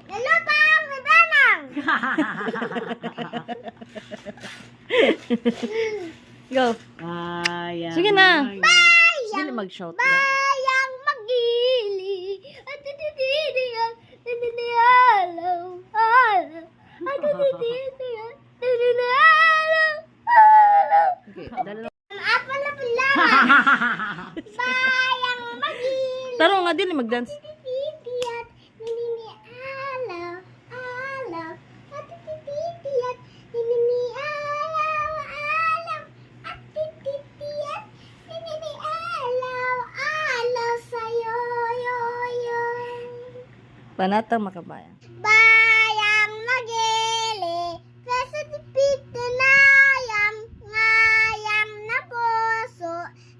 Lalapang! Ibanang! Go. Bayang Sige na. mag- Dili mag-shout. Bayang magili at tititiyan tininialaw alaw at tititiyan tininialaw alaw Okay, dalawa. apa na pala bayang magili Taro nga dili mag-dance. tititiyan tininialaw alaw at tititiyan tininialaw alaw at tititiyan tininialaw alaw sa'yo yo yo. Panatang makabayan. Bayang magili, kasi tipid tinayam, ngayam na puso,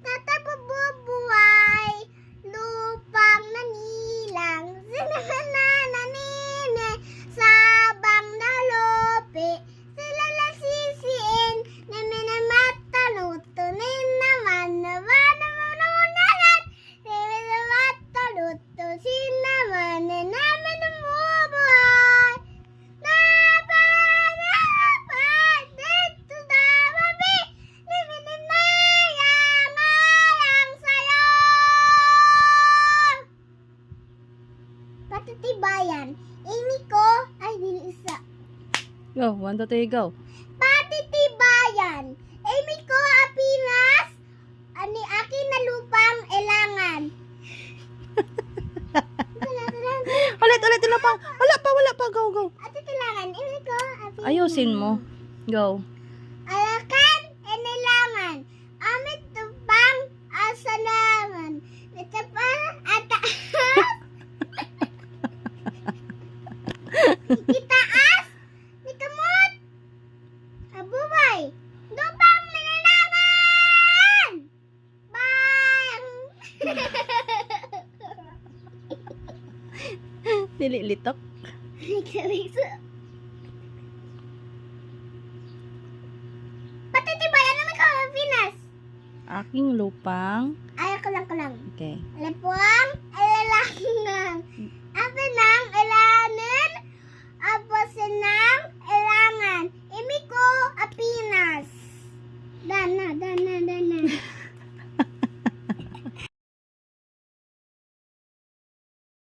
tatapabubuhay, lupang nanilang, sinanananine, sabang nalupi, sila lasisiin, na minamatalutunin naman, naman naman, sinamatalutusin naman, na namin umubuhay. Napapapay dito sa mabi, niminayang sa'yo. Patitibayan, ini ko ay isa. Go, 1, 2, 3, go. Patitibayan, ini ko apinas, ani akin na lupang elangan. Ulit na pa. Wala pa. Go, go. At kailangan, ini ko apinas. Ayusin mo. Go. Alakan, inilangan. Amit tupang asalaman. Nitapang ataas. Itaas, nikamot. Abuhay. Dupang nilalaman. Bang. Dili litok. Patitibayan naman ko, Pinas. Aking lupang. Ayaw ko lang. Okay. Lepuang, alalangan.